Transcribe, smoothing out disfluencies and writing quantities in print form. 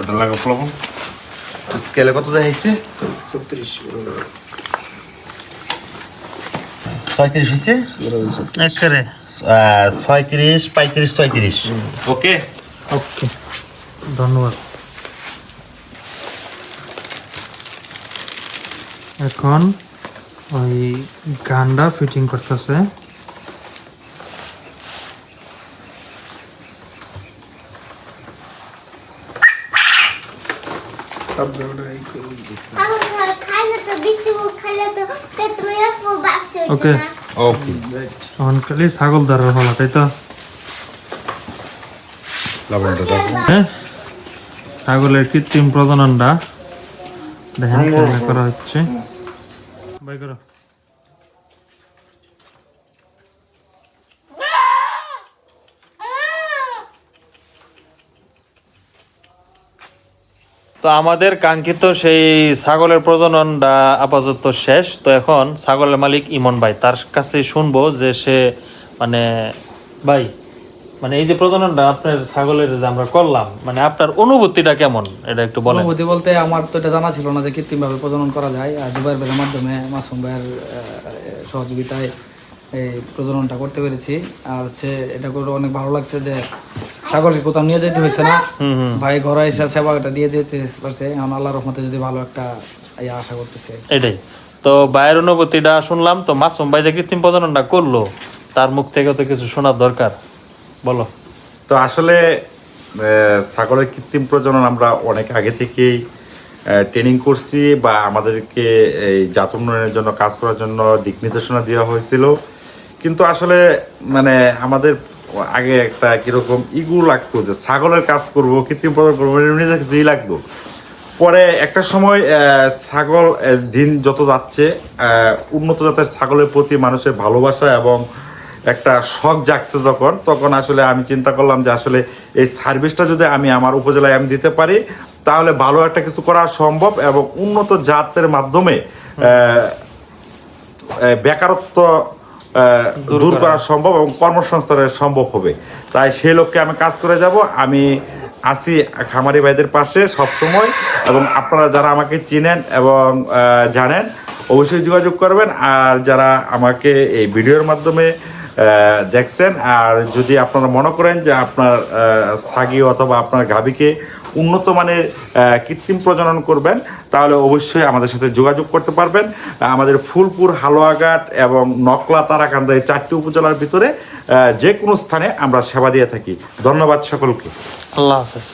এটা লাগা প্লবন স্কেলে কত দেখাইছে 36 36 হইছে একরে 36 35 36 ওকে ওকে ধন্যবাদ এখন ওই গানটা ফিটিং করতেছে ওকে ওকে এখন খালি ছাগল ধরার হলো তাই তো লবণটা দাও হ্যাঁ ছাগলের কৃত্রিম প্রজননটা দেখেন কেমন করা হচ্ছে বাই করো তো আমাদের কাঙ্ক্ষিত সেই ছাগলের প্রজননটা আপাতত শেষ তো এখন ছাগলের মালিক ইমন ভাই তার কাছে শুনবো যে সে মানে ভাই মানে এই যে প্রজননটা আপনার ছাগলের যে আমরা করলাম মানে আপনার অনুভূতিটা কেমন এটা একটু বলেন অনুভূতি বলতে আমার তো এটা জানা ছিল না যে কৃত্রিমভাবে প্রজনন করা যায় আর জুবাইর ভাইয়ের মাধ্যমে মাসুম ভাইয়ের সহযোগিতায় এই প্রজননটা করতে পেরেছি আর হচ্ছে এটা করে অনেক ভালো লাগছে যে ছাগলকে কোথাও নিয়ে যেতে হয়েছে না ভাই ঘরে এসে সেবাটা দিয়ে দিতে পারছে এখন আল্লাহর রহমতে যদি ভালো একটা আশা করতেছে এটাই তো ভাইয়ের অনুভূতিটা শুনলাম তো মাসুম ভাই যে কৃত্রিম প্রজননটা করলো তার মুখ থেকে তো কিছু শোনার দরকার বলো তো আসলে ছাগলের কৃত্রিম প্রজনন আমরা অনেক আগে থেকেই ট্রেনিং করছি বা আমাদেরকে এই জাত উন্নয়নের জন্য কাজ করার জন্য দিক নির্দেশনা দেওয়া হয়েছিল কিন্তু আসলে মানে আমাদের আগে একটা কিরকম ইগু লাগতো যে ছাগলের কাজ করব কৃত্রিম প্রজনন করবো নিজেকে যেই লাগতো পরে একটা সময় ছাগল দিন যত যাচ্ছে উন্নত জাতের ছাগলের প্রতি মানুষের ভালোবাসা এবং একটা শখ জাগছে যখন তখন আসলে আমি চিন্তা করলাম যে আসলে এই সার্ভিসটা যদি আমি আমার উপজেলায় আমি দিতে পারি তাহলে ভালো একটা কিছু করা সম্ভব এবং উন্নত জাতের মাধ্যমে বেকারত্ব দূর করা সম্ভব এবং কর্মসংস্থানের সম্ভব হবে তাই সেই লক্ষ্যে আমি কাজ করে যাব আমি আছি খামারি ভাইদের পাশে সবসময় এবং আপনারা যারা আমাকে চিনেন এবং জানেন অবশ্যই যোগাযোগ করবেন আর যারা আমাকে এই ভিডিওর মাধ্যমে দেখছেন আর যদি আপনারা মনে করেন যে আপনার ছাগি অথবা আপনার গাভীকে উন্নত মানের কৃত্রিম প্রজনন করবেন তাহলে অবশ্যই আমাদের সাথে যোগাযোগ করতে পারবেন আমাদের ফুলপুর হালুয়াঘাট এবং নকলা তারাকান্দা এই 4টি উপজেলার ভিতরে যে কোনো স্থানে আমরা সেবা দিয়ে থাকি ধন্যবাদ সকলকে আল্লাহ হাফেজ